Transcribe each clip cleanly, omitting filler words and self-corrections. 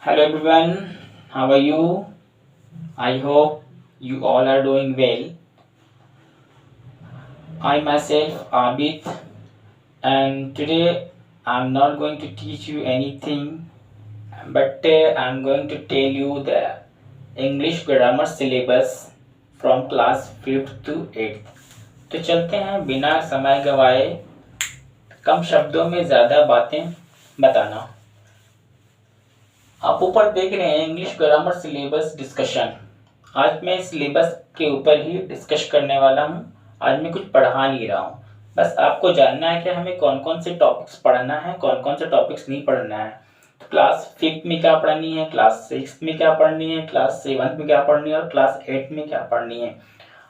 Hello everyone, how are you? I hope you all are doing well. I myself Abid, and today I'm not going to teach you anything, but I'm going to tell you the English grammar syllabus from class 5th to 8th. तो चलते हैं बिना समय गवाए, कम शब्दों में ज़्यादा बातें बताना। आप ऊपर देख रहे हैं इंग्लिश ग्रामर सिलेबस डिस्कशन। आज मैं सिलेबस के ऊपर ही डिस्कस करने वाला हूँ। आज मैं कुछ पढ़ा नहीं रहा हूँ, बस आपको जानना है कि हमें कौन कौन से टॉपिक्स पढ़ना है, कौन कौन से टॉपिक्स नहीं पढ़ना है। तो क्लास 5th में क्या पढ़नी है, क्लास 6th में क्या पढ़नी है, क्लास 7th में क्या पढ़नी है और क्लास 8th में क्या पढ़नी है।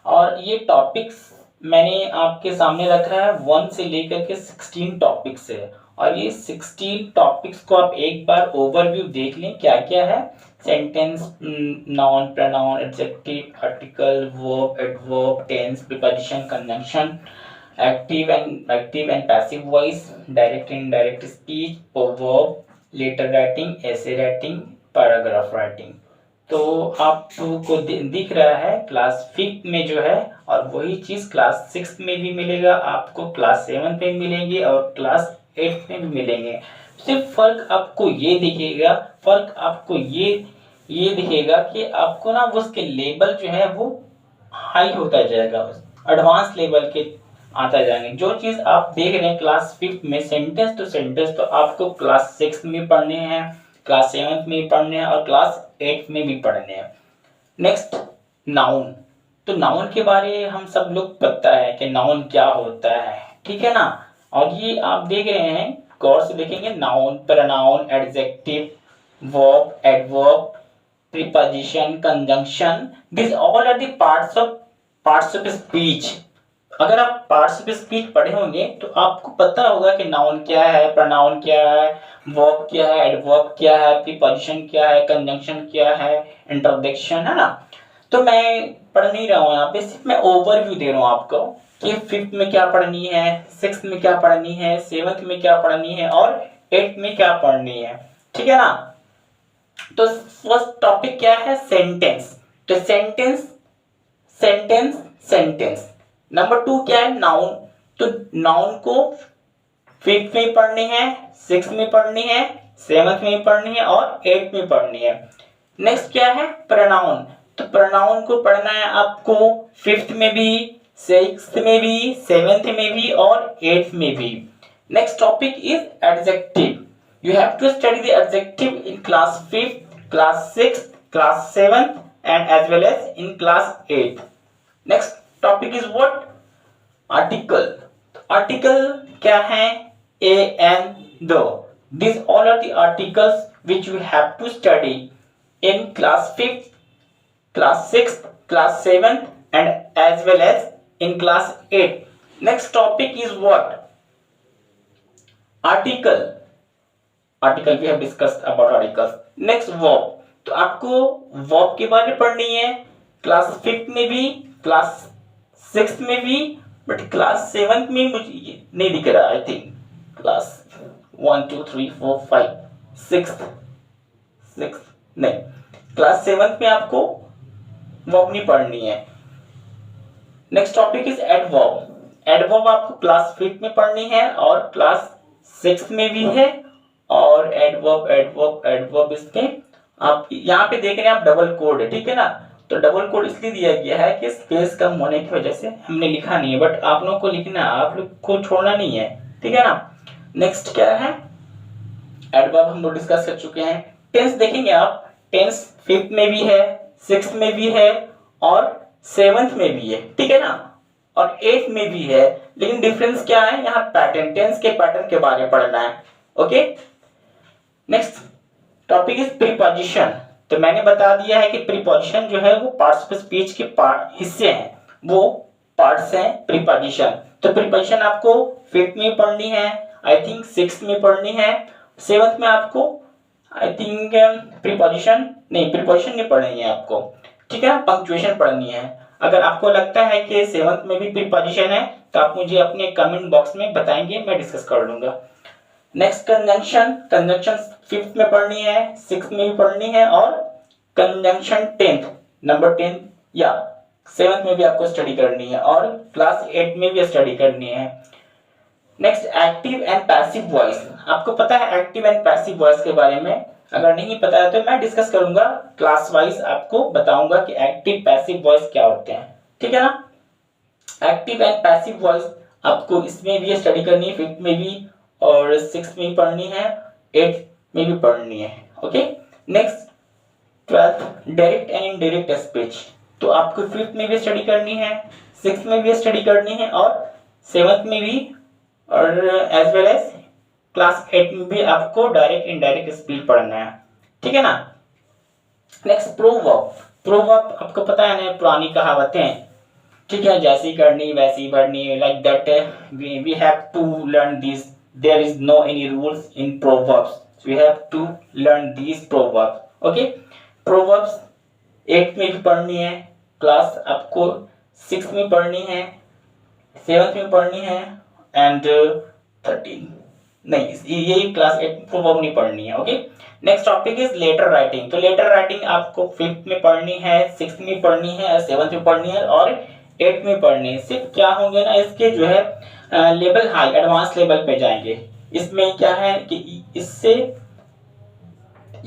और ये टॉपिक्स मैंने आपके सामने रखा है 1 से लेकर के 16 टॉपिक्स है, और ये 16 टॉपिक्स को आप एक बार ओवरव्यू देख लें क्या क्या है। Sentence, noun, pronoun, adjective, article, verb, adverb, tense, preposition, conjunction, active and passive voice, direct indirect speech, verb, letter writing, essay writing, paragraph writing. तो आपको दिख रहा है क्लास 5th में जो है, और वही चीज क्लास 6th में भी मिलेगा, आपको क्लास 7th में मिलेंगे और क्लास 8th में भी मिलेंगे। सिर्फ फर्क आपको ये दिखेगा, दिखेगा कि आपको ना उसके लेवल जो है वो हाई होता जाएगा, एडवांस लेवल के आता जाएंगे। जो चीज आप देख रहे हैं क्लास 5th में सेंटेंस टू सेंटेंस, तो आपको क्लास 6 में पढ़ने हैं, क्लास 7th में पढ़ने हैं और क्लास 8th में भी पढ़ने हैं। Next, noun. तो नाउन के बारे हम सब लोग पता है कि नाउन क्या होता है, ठीक है ना। और ये आप देख रहे हैं, गौर से देखेंगे, noun, pronoun, adjective, verb, adverb, preposition, conjunction, this all are the parts of speech. अगर आप पार्ट्स ऑफ स्पीच पढ़े होंगे तो आपको पता होगा कि नाउन क्या है, प्रोनाउन क्या है, वर्ब क्या है, एडवर्ब क्या है, प्रीपोजिशन क्या है, कंजंक्शन क्या है, इंट्रोडक्शन, है ना। तो मैं पढ़ नहीं रहा हूँ यहाँ पे, सिर्फ मैं ओवरव्यू दे रहा हूँ आपको कि 5th में क्या पढ़नी है, 6th में क्या पढ़नी है, 7th में क्या पढ़नी है और 8th में क्या पढ़नी है, ठीक है ना। तो फर्स्ट टॉपिक क्या है, सेंटेंस। तो सेंटेंस। नंबर 2 क्या है, नाउन। तो नाउन को 5th में पढ़नी है, 6th में पढ़नी है, 7th में पढ़नी है और 8th में पढ़नी है। नेक्स्ट क्या है, प्रोनाउन। तो प्रोनाउन को पढ़ना है आपको 5th में भी, 6th में भी, 7th में भी और 8th में भी। Next topic is adjective. You have to study the adjective in class 5th, class 6th, class 7th and as well as in class 8th. Next topic is what? Article. Article क्या है? A and the. These all are the articles which you have to study in class 5th, class 6th, class 7th and as well as in class 8th. Next topic is what? Article. Article we have discussed about articles. Next, verb. तो आपको verb के बारे में पढ़नी है class 5th में भी, class 6th में भी, बट क्लास 7th में मुझे ये नहीं दिख रहा। आई थिंक क्लास 1 2 3 4 5 6 नहीं, क्लास 7th में आपको वर्ब नहीं पढ़नी है। Next topic is adverb. Adverb आपको क्लास 5th में पढ़नी है और क्लास 6th में भी है। और एडवर्ब इसमें आप यहाँ पे देख रहे हैं, आप डबल कोड है, ठीक है ना। तो डबल कोड इसलिए दिया गया है कि स्पेस कम होने की वजह से हमने लिखा नहीं है, बट आप लोग को लिखना है, आप लोग को छोड़ना नहीं है, ठीक है ना। नेक्स्ट क्या है, एडवर्ब हम लोग डिस्कस कर चुके हैं। टेंस देखेंगे आप, टेंस 5th में भी है, 6th में भी है और 7th में भी है, ठीक है ना, और 8th में भी है। लेकिन डिफरेंस क्या है, यहाँ पैटर्न, टेंस के पैटर्न के बारे में पढ़ना है। Okay, next topic is preposition. तो मैंने बता दिया है कि प्रीपोजिशन जो है वो पार्ट्स ऑफ स्पीच के हिस्से हैं, वो पार्ट्स हैं प्रीपोजिशन। तो प्रीपोजिशन आपको 5th में पढ़नी है, आई थिंक 6th में पढ़नी है, 7th में आपको आई थिंक प्रीपोजिशन नहीं पढ़नी है आपको, ठीक है। पंक्चुएशन पढ़नी है। अगर आपको लगता है कि 7th में भी प्रीपोजिशन है तो आप मुझे अपने कमेंट बॉक्स में बताएंगे, मैं डिस्कस कर लूंगा। नेक्स्ट कंजंक्शन, कंजंक्शन 5th में पढ़नी है, 6th में भी पढ़नी है, और कंजंक्शन 10th, नंबर 10 या 7th में भी आपको स्टडी करनी है, और क्लास 8 में भी स्टडी करनी है। Next active and passive voice, आपको पता है एक्टिव एंड पैसिव वॉइस के बारे में? अगर नहीं पता है तो मैं डिस्कस करूंगा क्लास वाइज, आपको बताऊंगा कि एक्टिव पैसिव वॉइस क्या होते हैं, ठीक है ना। एक्टिव एंड पैसिव वॉइस आपको इसमें भी स्टडी करनी है, 5th में भी और 6th में भी पढ़नी है, 8th में भी पढ़नी है। Okay, next 12th direct and indirect speech, तो आपको 5th में भी स्टडी करनी है, 6th में भी स्टडी करनी है, और 7th में भी, और एज वेल एज क्लास 8 में भी आपको डायरेक्ट इनडायरेक्ट स्पीच पढ़ना है, ठीक है ना। नेक्स्ट प्रोवर्ब, प्रोवर्ब आपको पता है ना, पुरानी कहावतें, ठीक है, जैसी करनी वैसी भरनी, like that we have to learn this, there is no any rules in proverbs, we have to learn this proverbs. Okay, proverbs 8th में भी पढ़नी है, क्लास आपको 6th में पढ़नी है, 7th में पढ़नी है, एंड 13 नहीं, ये क्लास 8 में प्रोवर्ब नहीं पढ़नी है। Okay, next topic is letter writing, तो लेटर राइटिंग आपको 5th में पढ़नी है, 6th में पढ़नी है, 7th में पढ़नी है, और 8th में पढ़नी है। सिर्फ क्या होंगे ना, इसके जो है लेवल हाई, एडवांस लेवल पे जाएंगे। इसमें क्या है कि इससे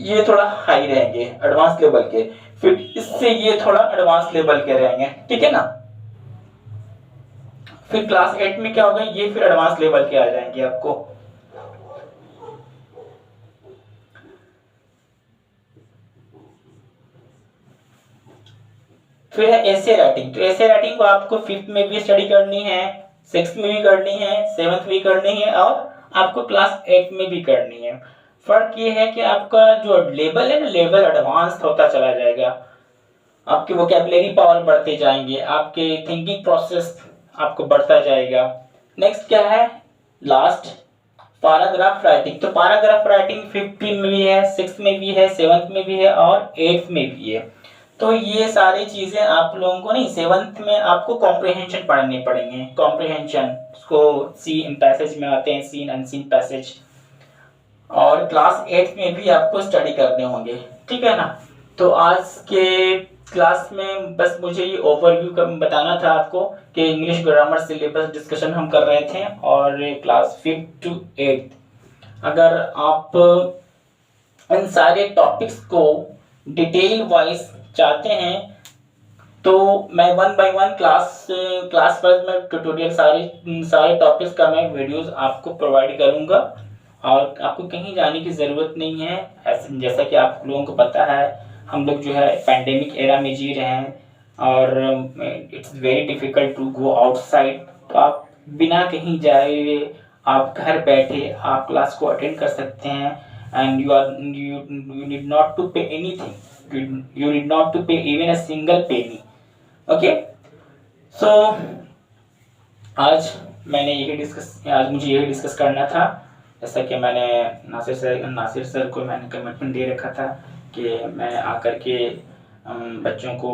ये थोड़ा हाई रहेंगे एडवांस लेवल के, फिर इससे ये थोड़ा एडवांस लेवल के रहेंगे, ठीक है ना। फिर क्लास 8 में क्या होगा, ये फिर एडवांस लेवल के आ जाएंगे आपको। फिर है ऐसे राइटिंग, तो ऐसे राइटिंग को आपको 5th में भी स्टडी करनी है, 6th में भी करनी है, 7th में भी करनी है, और आपको क्लास 8 में भी करनी है। फर्क ये है कि आपका जो लेवल है ना, लेवल एडवांस होता चला जाएगा, आपके वोकैबुलरी पावर बढ़ते जाएंगे, आपके थिंकिंग प्रोसेस आपको बढ़ता जाएगा। नेक्स्ट क्या है, लास्ट पैराग्राफ राइटिंग, तो पैराग्राफ राइटिंग 5th में भी है, 6th में भी है, 7th में भी है, और 8th में भी है। तो ये सारी चीजें आप लोगों को नहीं, 7th में आपको कॉम्प्रिहेंशन पढ़ने पड़ेंगे, कॉम्प्रिहेंशन उसको सीन पैसेज में आते हैं, सीन अनसीन पैसेज, और क्लास 8 में भी आपको स्टडी करने होंगे, ठीक है ना। तो आज के क्लास में बस मुझे ये ओवरव्यू का बताना था आपको कि इंग्लिश ग्रामर सिलेबस डिस्कशन हम कर रहे थे, और क्लास 5th to 8th। अगर आप इन सारे टॉपिक्स को डिटेल वाइज चाहते हैं तो मैं 1 by 1 क्लास वाइज में ट्यूटोरियल सारे टॉपिक्स का मैं वीडियोस आपको प्रोवाइड करूंगा, और आपको कहीं जाने की ज़रूरत नहीं है। ऐसे जैसा कि आप लोगों को पता है, हम लोग जो है पैंडेमिक एरा में जी रहे हैं, और it's very difficult to go outside, तो आप बिना कहीं जाए आप घर बैठे आप क्लास को अटेंड कर सकते हैं, and you need not to pay anything, you need not to pay even a single penny। Okay, so आज मुझे यही डिस्कस करना था। जैसा कि मैंने नासिर सर को मैंने कमिटमेंट दे रखा था कि मैं आकर के बच्चों को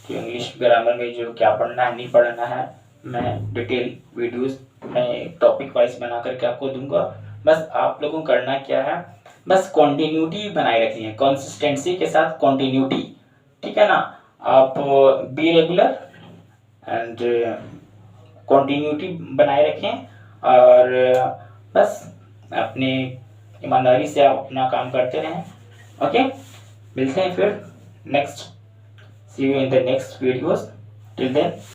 इंग्लिश ग्रामर में जो क्या पढ़ना है नहीं पढ़ना है, मैं डिटेल वीडियोस मैं टॉपिक वाइज बना करके आपको दूंगा। बस आप लोगों को करना क्या है, बस कंटिन्यूटी बनाए रखनी है, कंसिस्टेंसी के साथ कंटिन्यूटी, ठीक है ना। आप बी रेगुलर एंड कंटिन्यूटी बनाए रखें, और बस अपने ईमानदारी से आप अपना काम करते रहें। ओके, मिलते हैं फिर next, see you in the next videos, till then.